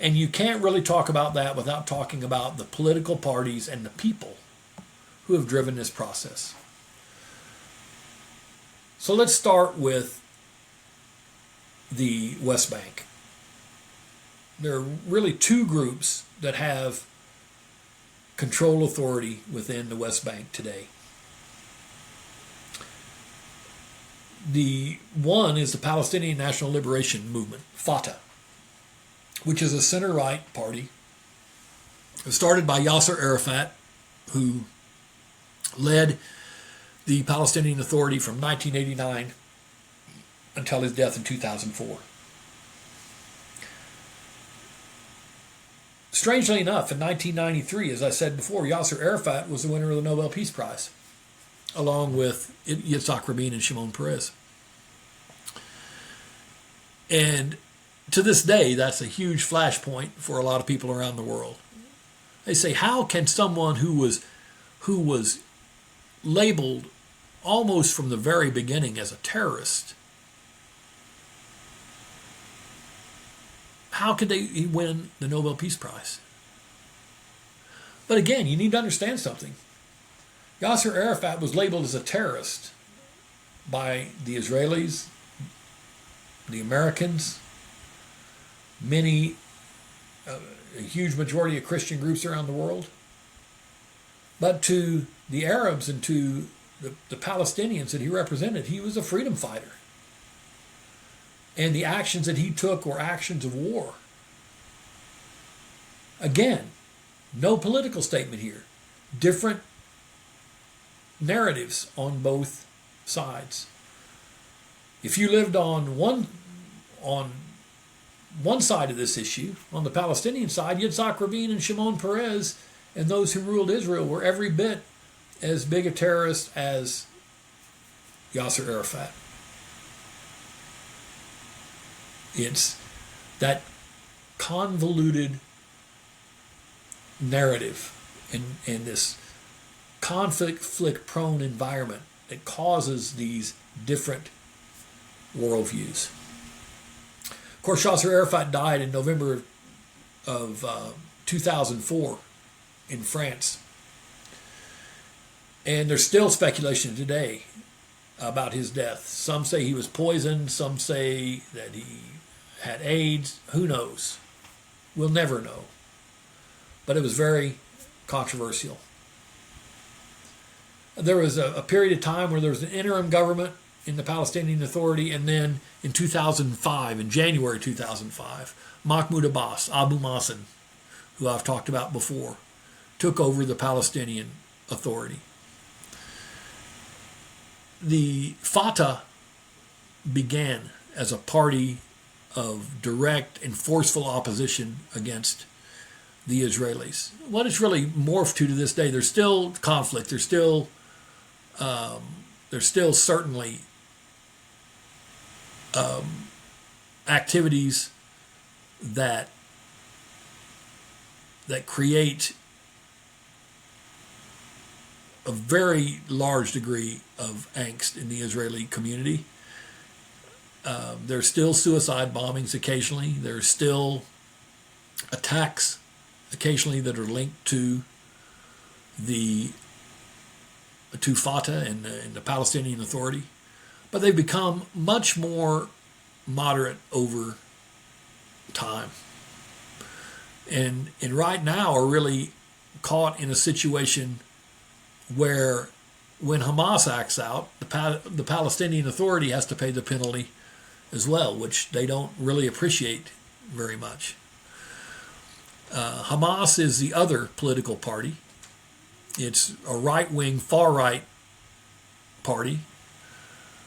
And you can't really talk about that without talking about the political parties and the people who have driven this process. So let's start with the West Bank. There are really 2 groups that have control authority within the West Bank today. The one is the Palestinian National Liberation Movement, Fatah, which is a center-right party. It was started by Yasser Arafat, who led the Palestinian Authority from 1989 until his death in 2004. Strangely enough, in 1993, as I said before, Yasser Arafat was the winner of the Nobel Peace Prize, along with Yitzhak Rabin and Shimon Peres. And to this day, that's a huge flashpoint for a lot of people around the world. They say, how can someone who was labeled almost from the very beginning as a terrorist how could he win the Nobel Peace Prize? But again, you need to understand something. Yasser Arafat was labeled as a terrorist by the Israelis, the Americans, a huge majority of Christian groups around the world. But to the Arabs and to the Palestinians that he represented, he was a freedom fighter. And the actions that he took were actions of war. Again, no political statement here. Different narratives on both sides. If you lived on one side of this issue, on the Palestinian side, Yitzhak Rabin and Shimon Peres and those who ruled Israel were every bit as big a terrorist as Yasser Arafat. It's that convoluted narrative and this conflict-prone environment that causes these different worldviews. Of course, Yasser Arafat died in November of 2004 in France. And there's still speculation today about his death. Some say he was poisoned. Some say that he had AIDS. Who knows? We'll never know. But it was very controversial. There was a period of time where there was an interim government in the Palestinian Authority, and then in 2005, in January 2005, Mahmoud Abbas, Abu Mazen, who I've talked about before, took over the Palestinian Authority. The Fatah began as a party of direct and forceful opposition against the Israelis. What it's really morphed to this day, there's still conflict. There's still certainly activities that create a very large degree of angst in the Israeli community. There's still suicide bombings occasionally. There's still attacks occasionally that are linked to Fatah and the Palestinian Authority. But they've become much more moderate over time. And right now are really caught in a situation where when Hamas acts out, the Palestinian Authority has to pay the penalty as well, which they don't really appreciate very much. Hamas is the other political party. It's a right-wing, far-right party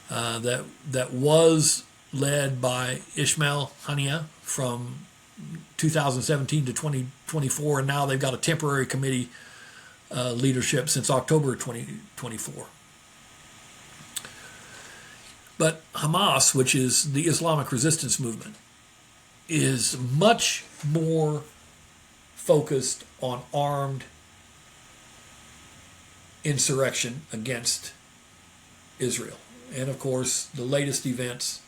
that was led by Ismail Haniyeh from 2017 to 2024, and now they've got a temporary committee leadership since October 2024. But Hamas, which is the Islamic resistance movement, is much more focused on armed insurrection against Israel. And of course, the latest events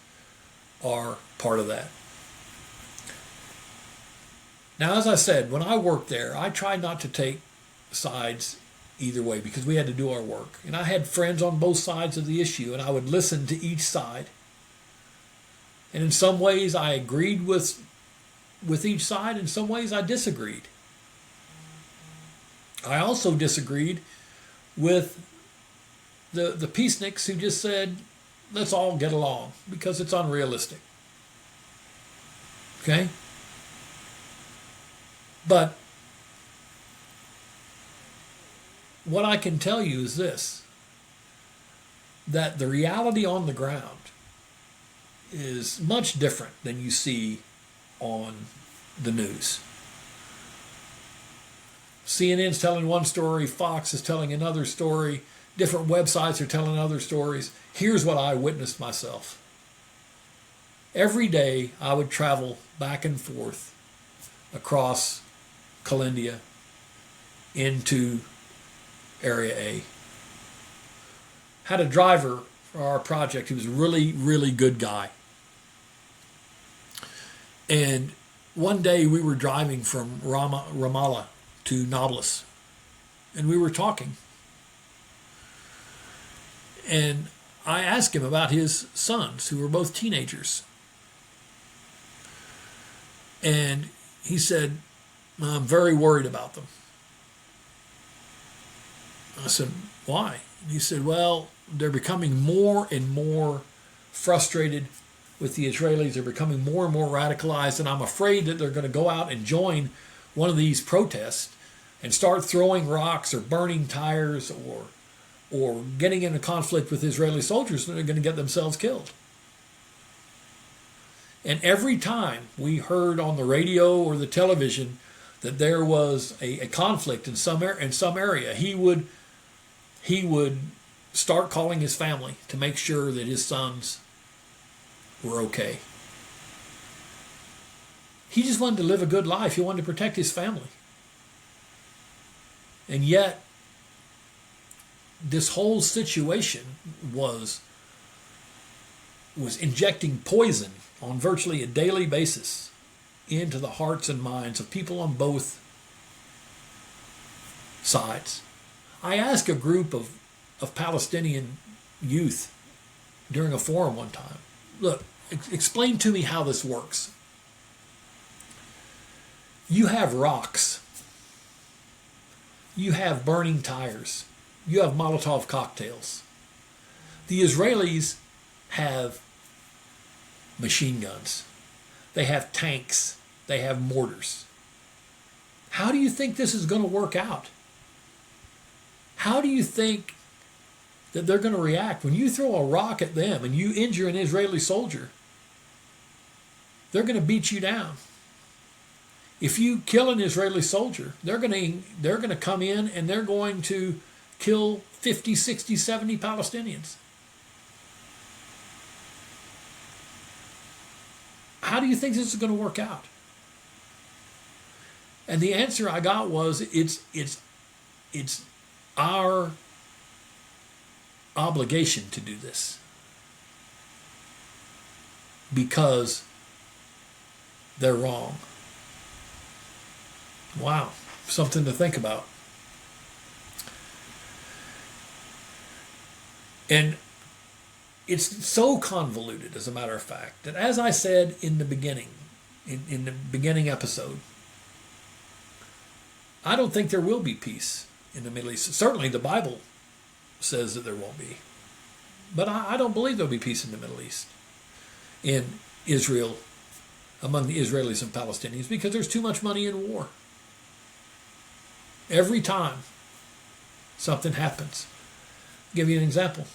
are part of that. Now, as I said, when I worked there, I tried not to take sides either way because we had to do our work. And I had friends on both sides of the issue, and I would listen to each side. And in some ways, I agreed with each side. In some ways, I disagreed. I also disagreed with the peaceniks who just said, let's all get along because it's unrealistic. Okay? But what I can tell you is this, that the reality on the ground is much different than you see on the news. CNN's telling one story, Fox is telling another story, different websites are telling other stories. Here's what I witnessed myself. Every day I would travel back and forth across Calendia into Area A. Had a driver for our project who was a really, really good guy. And one day we were driving from Ramallah to Nablus, and we were talking. And I asked him about his sons, who were both teenagers. And he said, I'm very worried about them. I said, why? And he said, well, they're becoming more and more frustrated with the Israelis. They're becoming more and more radicalized, and I'm afraid that they're going to go out and join one of these protests and start throwing rocks or burning tires or getting into conflict with Israeli soldiers, and they're going to get themselves killed. And every time we heard on the radio or the television that there was a conflict in some area, he would start calling his family to make sure that his sons were okay. He just wanted to live a good life. He wanted to protect his family. And yet, this whole situation was injecting poison on virtually a daily basis into the hearts and minds of people on both sides. I asked a group of Palestinian youth during a forum one time, look, explain to me how this works. You have rocks. You have burning tires. You have Molotov cocktails. The Israelis have machine guns. They have tanks. They have mortars. How do you think this is going to work out? How do you think that they're going to react when you throw a rock at them and you injure an Israeli soldier? They're going to beat you down. If you kill an Israeli soldier, they're going to come in and they're going to kill 50, 60, 70 Palestinians. How do you think this is going to work out? And the answer I got was it's our obligation to do this because they're wrong. Wow, something to think about. And it's so convoluted, as a matter of fact, that as I said in the beginning, in the beginning episode, I don't think there will be peace in the Middle East. Certainly the Bible says that there won't be. But I don't believe there'll be peace in the Middle East, in Israel, among the Israelis and Palestinians, because there's too much money in war. Every time something happens. I'll give you an example.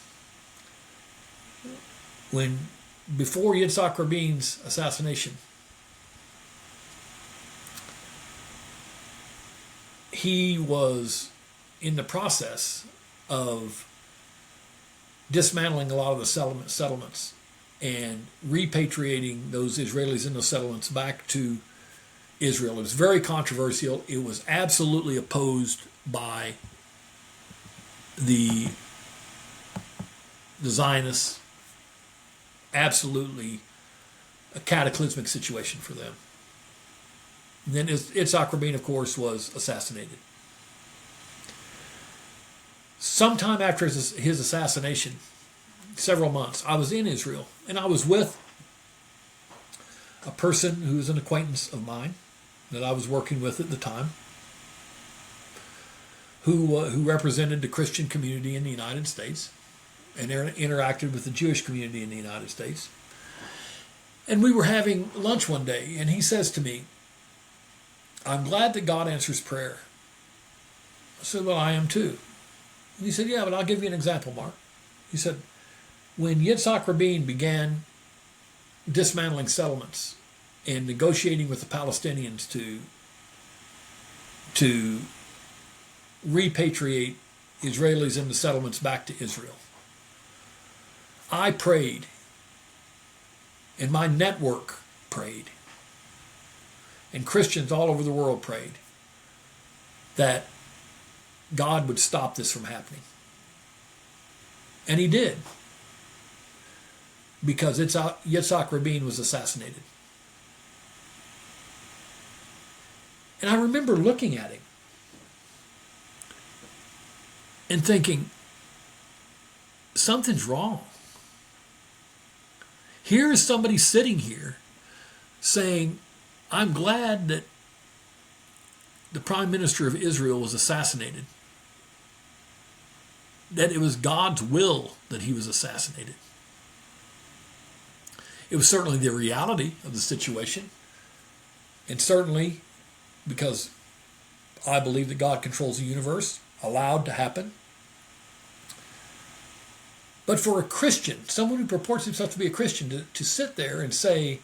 Before Yitzhak Rabin's assassination, he was in the process of dismantling a lot of the settlements and repatriating those Israelis in those settlements back to Israel. It was very controversial. It was absolutely opposed by the Zionists. Absolutely a cataclysmic situation for them. And then Yitzhak Rabin, of course, was assassinated. Sometime after his assassination, several months, I was in Israel, and I was with a person who was an acquaintance of mine that I was working with at the time, who represented the Christian community in the United States and interacted with the Jewish community in the United States. And we were having lunch one day, and he says to me, I'm glad that God answers prayer. I said, well, I am too. And he said, yeah, but I'll give you an example, Mark. He said, when Yitzhak Rabin began dismantling settlements and negotiating with the Palestinians to repatriate Israelis in the settlements back to Israel, I prayed, and my network prayed, and Christians all over the world prayed that God would stop this from happening. And he did, because Yitzhak Rabin was assassinated. And I remember looking at him and thinking, something's wrong. Here is somebody sitting here saying, I'm glad that the Prime Minister of Israel was assassinated, that it was God's will that he was assassinated. It was certainly the reality of the situation, and certainly, because I believe that God controls the universe, allowed to happen. But for a Christian, someone who purports himself to be a Christian, to sit there and say,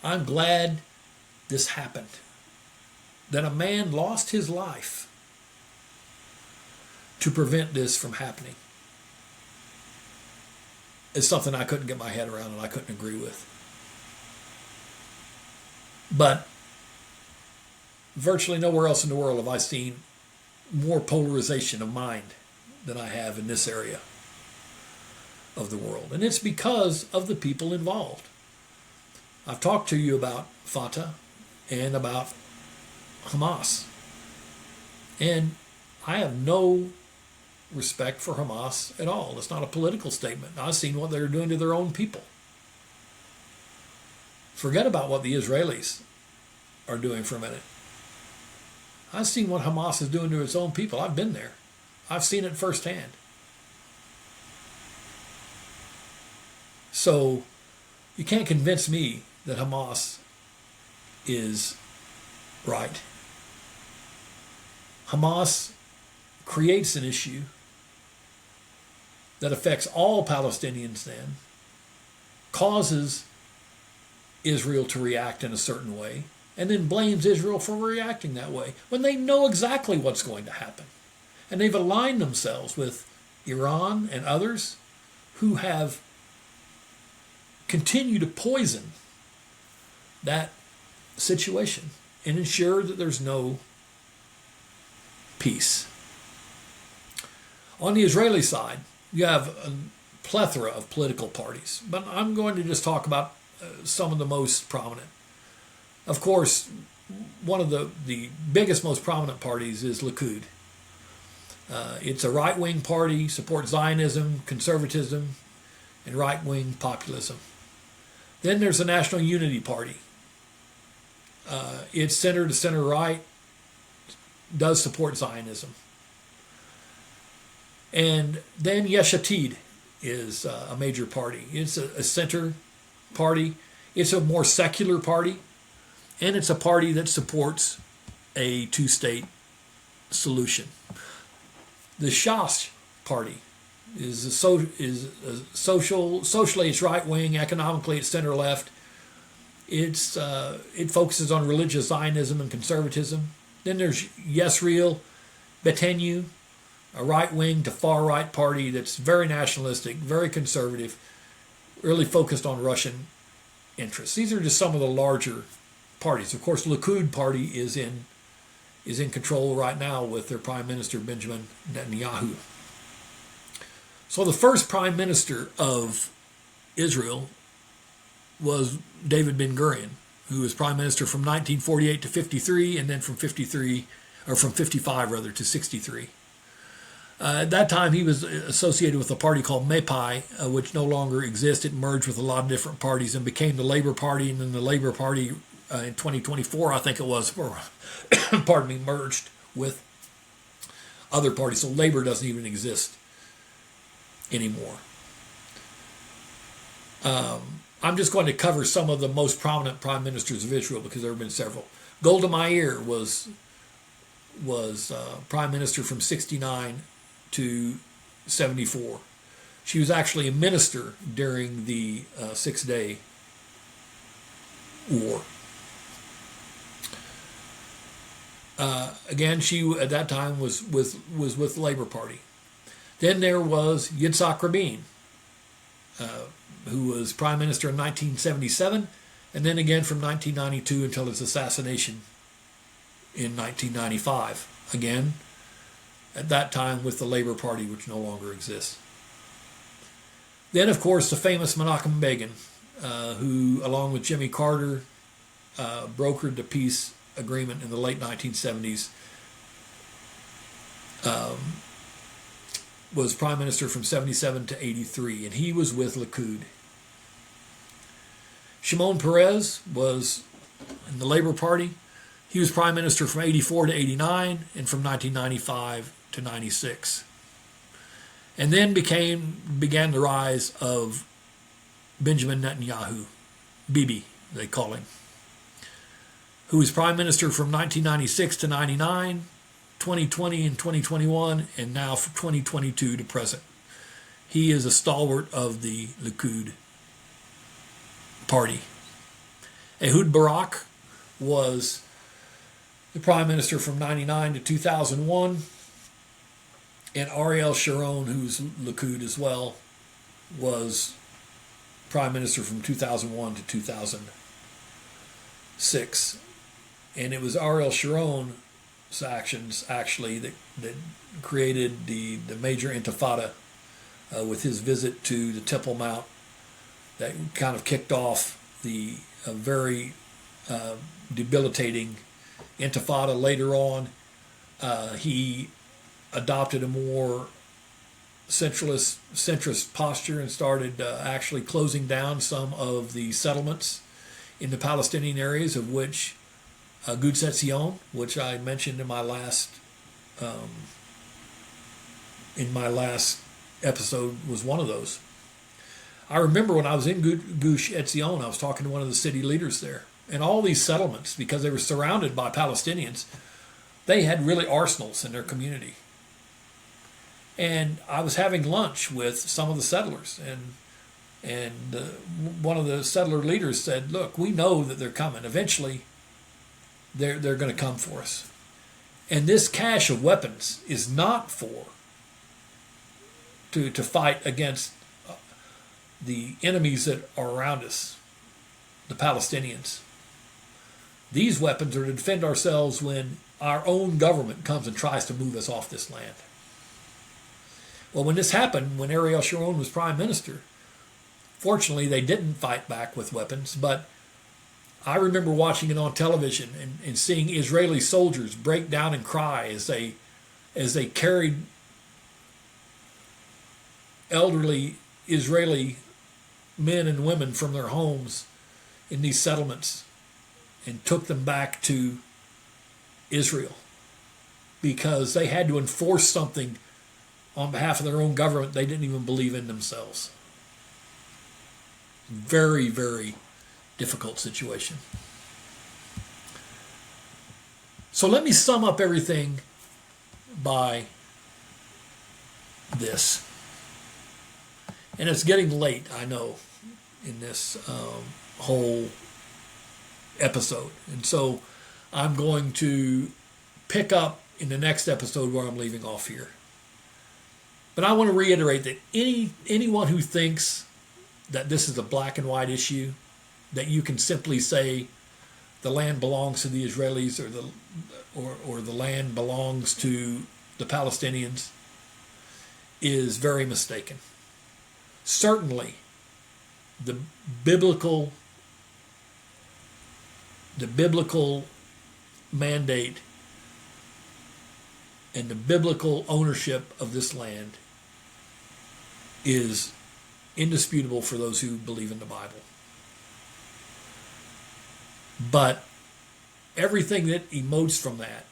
I'm glad this happened, that a man lost his life to prevent this from happening, is something I couldn't get my head around and I couldn't agree with. But virtually nowhere else in the world have I seen more polarization of mind than I have in this area of the world. And it's because of the people involved. I've talked to you about Fatah and about Hamas. And I have no respect for Hamas at all. It's not a political statement. I've seen what they're doing to their own people. Forget about what the Israelis are doing for a minute. I've seen what Hamas is doing to its own people. I've been there. I've seen it firsthand. So you can't convince me that Hamas is right. Hamas creates an issue that affects all Palestinians then, causes Israel to react in a certain way, and then blames Israel for reacting that way when they know exactly what's going to happen. And they've aligned themselves with Iran and others who have continued to poison that situation and ensure that there's no peace. On the Israeli side, you have a plethora of political parties, but I'm going to just talk about some of the most prominent. Of course, one of the biggest, most prominent parties is Likud. It's a right-wing party, supports Zionism, conservatism, and right-wing populism. Then there's the National Unity Party. It's center to center-right, does support Zionism. And then Yesh Atid is a major party. It's a center party. It's a more secular party. And it's a party that supports a two-state solution. The Shas party is socially it's right-wing, economically it's center-left. It focuses on religious Zionism and conservatism. Then there's Yisrael Beitenu, a right-wing to far-right party that's very nationalistic, very conservative, really focused on Russian interests. These are just some of the larger parties. Of course, Likud party is in control right now with their Prime Minister Benjamin Netanyahu. So the first Prime Minister of Israel was David Ben-Gurion, who was Prime Minister from 1948 to 53, and then from 55 to 63. At that time, he was associated with a party called Mepai, which no longer exists. It merged with a lot of different parties and became the Labour Party, and then the Labour Party in 2024, I think it was, merged with other parties. So Labour doesn't even exist anymore. I'm just going to cover some of the most prominent prime ministers of Israel because there have been several. Golda Meir was prime minister from 69 to 74. She was actually a minister during the Six-Day War. Again, she at that time was with the Labour Party. Then there was Yitzhak Rabin, who was prime minister in 1977, and then again from 1992 until his assassination in 1995. Again, at that time with the Labour Party, which no longer exists. Then, of course, the famous Menachem Begin, who, along with Jimmy Carter, brokered the peace agreement in the late 1970s, was prime minister from 77 to 83, and he was with Likud. Shimon Peres was in the Labor Party. He was prime minister from 84 to 89 and from 1995 to 96. And then began the rise of Benjamin Netanyahu, Bibi, they call him, who was prime minister from 1996 to 99, 2020 and 2021, and now from 2022 to present. He is a stalwart of the Likud party. Ehud Barak was the prime minister from 99 to 2001, and Ariel Sharon, who's Likud as well, was prime minister from 2001 to 2006. And it was Ariel Sharon's actions actually that created the major intifada with his visit to the Temple Mount, that kind of kicked off the very debilitating intifada. Later on, he adopted a more centrist posture and started actually closing down some of the settlements in the Palestinian areas, of which Gush Etzion, which I mentioned in my last episode, was one of those. I remember when I was in Gush Etzion, I was talking to one of the city leaders there, and all these settlements, because they were surrounded by Palestinians, they had really arsenals in their community. And I was having lunch with some of the settlers, and one of the settler leaders said, "Look, we know that they're coming. Eventually, they're going to come for us. And this cache of weapons is not to fight against the enemies that are around us, the Palestinians. These weapons are to defend ourselves when our own government comes and tries to move us off this land." Well, when this happened, when Ariel Sharon was prime minister, fortunately they didn't fight back with weapons, but I remember watching it on television and seeing Israeli soldiers break down and cry as they carried elderly Israeli men and women from their homes in these settlements and took them back to Israel, because they had to enforce something on behalf of their own government they didn't even believe in themselves. Very, very difficult situation. So let me sum up everything by this. And it's getting late, I know, in this whole episode. And so I'm going to pick up in the next episode where I'm leaving off here. But I want to reiterate that anyone who thinks that this is a black and white issue, that you can simply say the land belongs to the Israelis or the land belongs to the Palestinians, is very mistaken. Certainly, the biblical mandate and the biblical ownership of this land is indisputable for those who believe in the Bible. But everything that emotes from that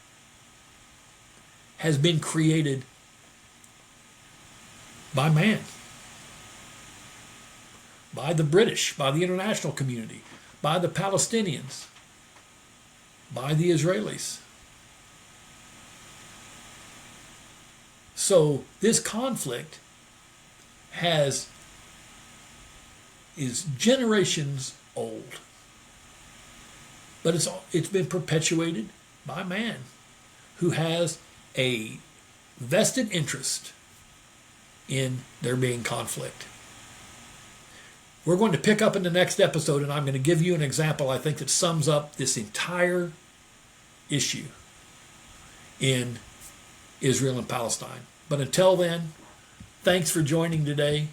has been created by man, by the British, by the international community, by the Palestinians, by the Israelis. So this conflict is generations old, but it's been perpetuated by man, who has a vested interest in there being conflict. We're going to pick up in the next episode, and I'm going to give you an example I think that sums up this entire issue in Israel and Palestine. But until then, thanks for joining today.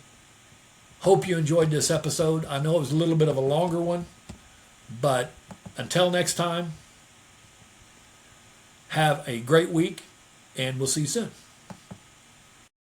Hope you enjoyed this episode. I know it was a little bit of a longer one, but until next time, Have a great week, and we'll see you soon.